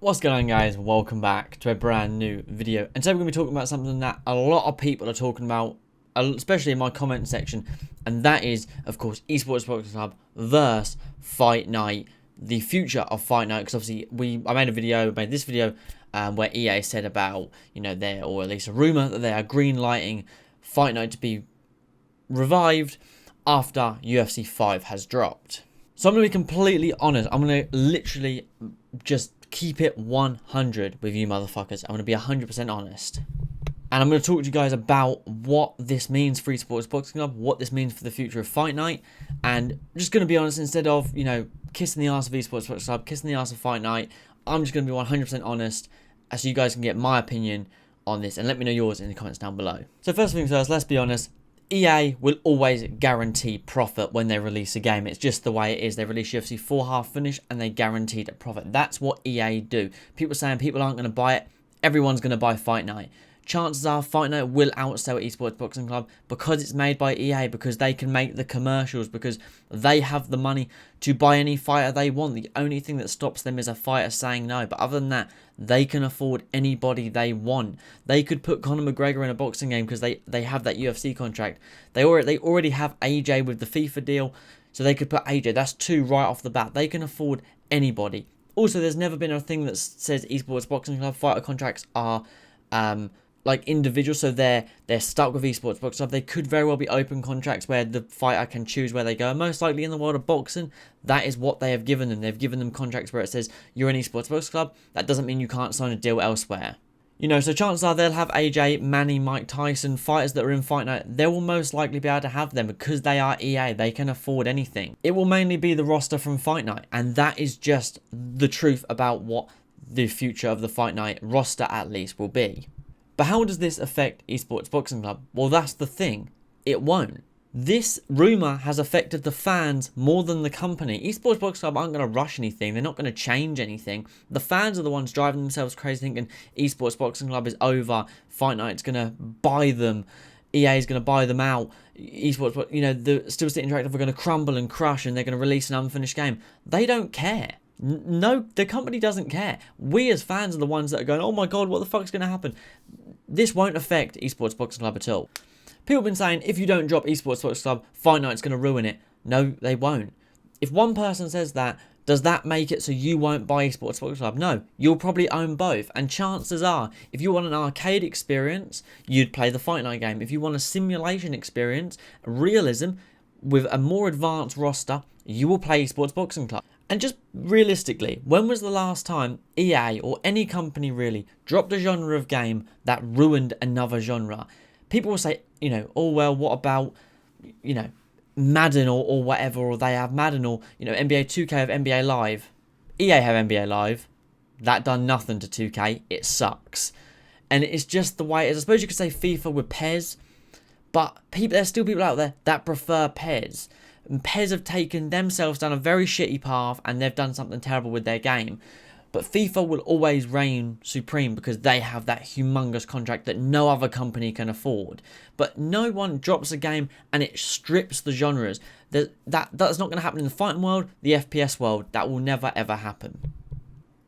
What's going on, guys? Welcome back to a brand new video. And today we're going to be talking about something that a lot of people are talking about, especially in my comment section, and that is, of course, ESports Boxing Club versus Fight Night, the future of Fight Night. Because obviously I made this video where EA said about, or at least a rumor that they are green lighting Fight Night to be revived after UFC 5 has dropped. So I'm going to be completely honest. I'm going to literally just keep it 100 with you motherfuckers. I'm going to be 100% honest. And I'm going to talk to you guys about what this means for ESports Boxing Club, what this means for the future of Fight Night. And I'm just going to be honest, instead of, kissing the ass of ESports Boxing Club, kissing the ass of Fight Night, I'm just going to be 100% honest so you guys can get my opinion on this. And let me know yours in the comments down below. So first things first, let's be honest. EA will always guarantee profit when they release a game. It's just the way it is. They release UFC 4 half finish and they guaranteed a profit. That's what EA do. People saying people aren't going to buy it. Everyone's going to buy Fight Night. Chances are Fight Night will outsell ESports Boxing Club because it's made by EA, because they can make the commercials, because they have the money to buy any fighter they want. The only thing that stops them is a fighter saying no. But other than that, they can afford anybody they want. They could put Conor McGregor in a boxing game because they have that UFC contract. They already have AJ with the FIFA deal, so they could put AJ. That's two right off the bat. They can afford anybody. Also, there's never been a thing that says ESports Boxing Club fighter contracts are like individual, so they're stuck with ESports Boxing Club. They could very well be open contracts where the fighter can choose where they go. Most likely in the world of boxing, that is what they have given them. They've given them contracts where it says you're in ESports Boxing Club. That doesn't mean you can't sign a deal elsewhere. So chances are they'll have AJ, Manny, Mike Tyson, fighters that are in Fight Night. They will most likely be able to have them because they are EA. They can afford anything. It will mainly be the roster from Fight Night, and that is just the truth about what the future of the Fight Night roster at least will be. But how does this affect ESports Boxing Club? Well, that's the thing. It won't. This rumour has affected the fans more than the company. ESports Boxing Club aren't going to rush anything. They're not going to change anything. The fans are the ones driving themselves crazy thinking ESports Boxing Club is over. Fight Night's going to buy them. EA is going to buy them out. ESports, the Still City Interactive are going to crumble and crush and they're going to release an unfinished game. They don't care. No, the company doesn't care. We as fans are the ones that are going, oh my god, what the fuck's going to happen? This won't affect ESports Boxing Club at all. People have been saying, if you don't drop ESports Boxing Club, Fight Night's going to ruin it. No, they won't. If one person says that, does that make it so you won't buy ESports Boxing Club? No, you'll probably own both. And chances are, if you want an arcade experience, you'd play the Fight Night game. If you want a simulation experience, realism, with a more advanced roster, you will play ESports Boxing Club. And just realistically, when was the last time EA or any company really dropped a genre of game that ruined another genre? People will say, oh well, what about, Madden or whatever, or they have Madden, or, NBA 2K have NBA Live. EA have NBA Live. That done nothing to 2K. It sucks. And it's just the way it is. I suppose you could say FIFA with PES, but there's still people out there that prefer PES. And PES have taken themselves down a very shitty path and they've done something terrible with their game. But FIFA will always reign supreme because they have that humongous contract that no other company can afford. But no one drops a game and it strips the genres. That's not going to happen in the fighting world, the FPS world. That will never ever happen.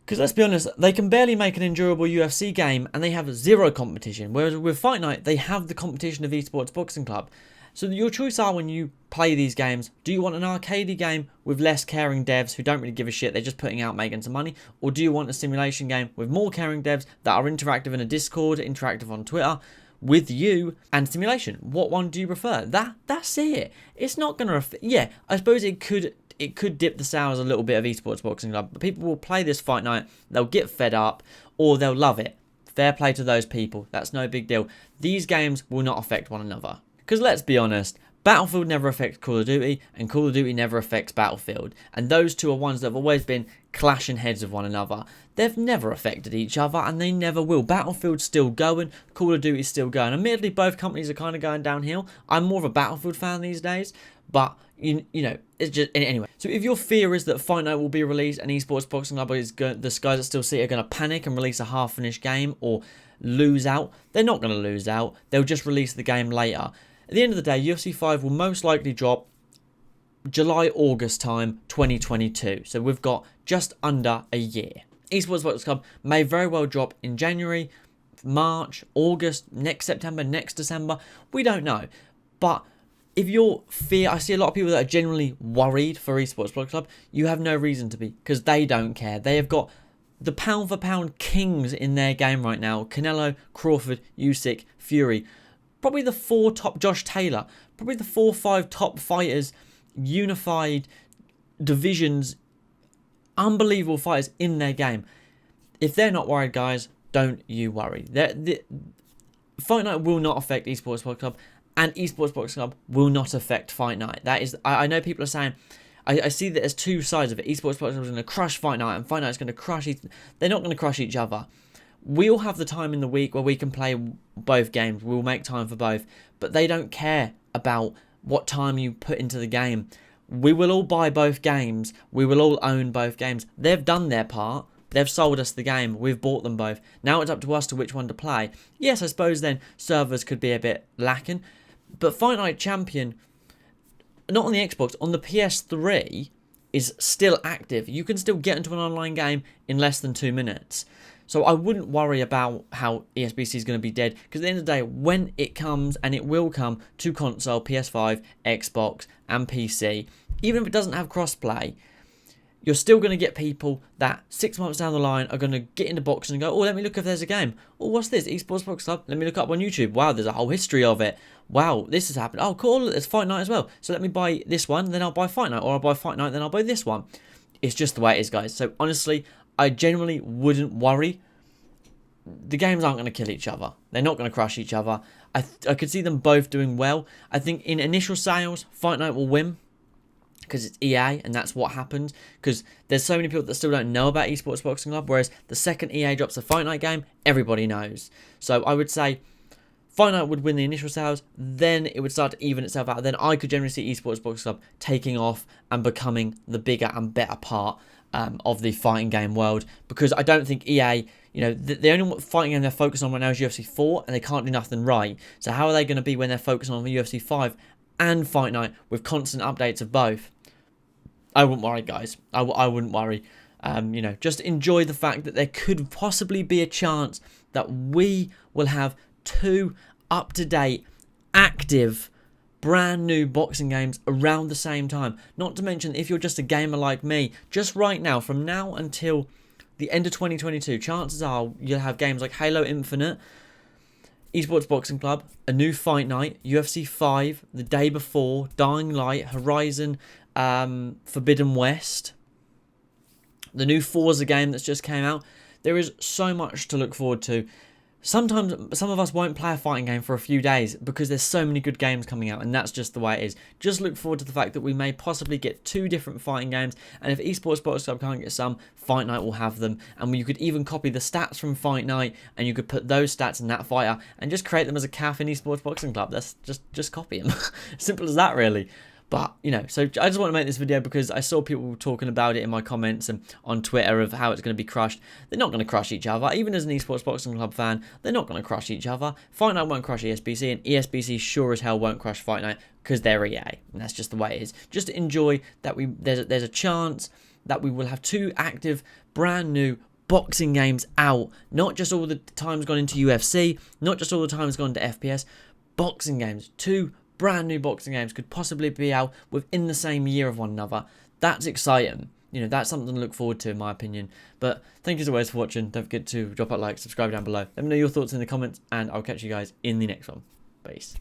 Because let's be honest, they can barely make an endurable UFC game and they have zero competition. Whereas with Fight Night, they have the competition of ESports Boxing Club. So your choice are, when you play these games, do you want an arcadey game with less caring devs who don't really give a shit, they're just putting out making some money? Or do you want a simulation game with more caring devs that are interactive in a Discord, interactive on Twitter, with you, and simulation? What one do you prefer? That's it. It's not going to... Yeah, I suppose it could dip the sales a little bit of ESports Boxing Club, but people will play this Fight Night, they'll get fed up, or they'll love it. Fair play to those people. That's no big deal. These games will not affect one another. Because let's be honest, Battlefield never affects Call of Duty, and Call of Duty never affects Battlefield. And those two are ones that have always been clashing heads with one another. They've never affected each other, and they never will. Battlefield's still going, Call of Duty's still going. Admittedly, both companies are kind of going downhill. I'm more of a Battlefield fan these days, but, it's just... Anyway, so if your fear is that Fight Night will be released and ESports Boxing Club the guys that still see it are going to panic and release a half-finished game or lose out, they're not going to lose out. They'll just release the game later. At the end of the day, UFC 5 will most likely drop July, August time, 2022. So we've got just under a year. Esports Boxing Club may very well drop in January, March, August, next September, next December. We don't know. But if you're I see a lot of people that are generally worried for Esports Boxing Club. You have no reason to be, because they don't care. They have got the pound for pound kings in their game right now. Canelo, Crawford, Usyk, Fury. Probably the 4 top, Josh Taylor. Probably the 4 or 5 top fighters, unified divisions, unbelievable fighters in their game. If they're not worried, guys, don't you worry. Fight Night will not affect Esports Boxing Club, and Esports Boxing Club will not affect Fight Night. That is, I know people are saying, I see that there's 2 sides of it. Esports Boxing Club is going to crush Fight Night, and Fight Night is going to crush they're not going to crush each other. We'll have the time in the week where we can play both games. We'll make time for both. But they don't care about what time you put into the game. We will all buy both games. We will all own both games. They've done their part. They've sold us the game. We've bought them both. Now it's up to us to which one to play. Yes, I suppose then servers could be a bit lacking. But Fight Night Champion, not on the Xbox, on the PS3, is still active. You can still get into an online game in less than 2 minutes. So I wouldn't worry about how ESBC is going to be dead, because at the end of the day, when it comes, and it will come to console, PS5, Xbox, and PC, even if it doesn't have crossplay, you're still going to get people that 6 months down the line are going to get into boxing and go, oh, let me look if there's a game. Oh, what's this? Esports Boxing Club? Let me look up on YouTube. Wow, there's a whole history of it. Wow, this has happened. Oh, cool, there's Fight Night as well. So let me buy this one, then I'll buy Fight Night. Or I'll buy Fight Night, then I'll buy this one. It's just the way it is, guys. So honestly, I genuinely wouldn't worry. The games aren't going to kill each other. They're not going to crush each other. I could see them both doing well. I think in initial sales, Fight Night will win, because it's EA, and that's what happens. Because there's so many people that still don't know about Esports Boxing Club, whereas the second EA drops a Fight Night game, everybody knows. So I would say Fight Night would win the initial sales, then it would start to even itself out. Then I could generally see Esports Boxing Club taking off and becoming the bigger and better part of the fighting game world, because I don't think EA, the only fighting game they're focused on right now is UFC 4, and they can't do nothing right. So how are they going to be when they're focusing on the UFC 5 and Fight Night with constant updates of both? I wouldn't worry, guys. I wouldn't worry. Just enjoy the fact that there could possibly be a chance that we will have 2 up-to-date, active, brand new boxing games around the same time. Not to mention, if you're just a gamer like me, just right now, from now until the end of 2022, chances are you'll have games like Halo Infinite, Esports Boxing Club, a new Fight Night, UFC 5, the day before, Dying Light, Horizon, Forbidden West, the new Forza game that's just came out. There is so much to look forward to. Sometimes some of us won't play a fighting game for a few days because there's so many good games coming out, and that's just the way it is. Just look forward to the fact that we may possibly get 2 different fighting games, and if Esports Boxing Club can't get some, Fight Night will have them, and you could even copy the stats from Fight Night, and you could put those stats in that fighter and just create them as a calf in Esports Boxing Club. That's just copy them. Simple as that, really. But, so I just want to make this video because I saw people talking about it in my comments and on Twitter of how it's going to be crushed. They're not going to crush each other. Even as an Esports Boxing Club fan, they're not going to crush each other. Fight Night won't crush ESBC, and ESBC sure as hell won't crush Fight Night because they're EA. And that's just the way it is. Just enjoy that there's a chance that we will have 2 active, brand new boxing games out. Not just all the time's gone into UFC, not just all the time's gone to FPS. Boxing games, 2 brand new boxing games could possibly be out within the same year of one another. That's exciting. That's something to look forward to, in my opinion. But thank you as always for watching. Don't forget to drop a like, subscribe down below. Let me know your thoughts in the comments, and I'll catch you guys in the next one. Peace.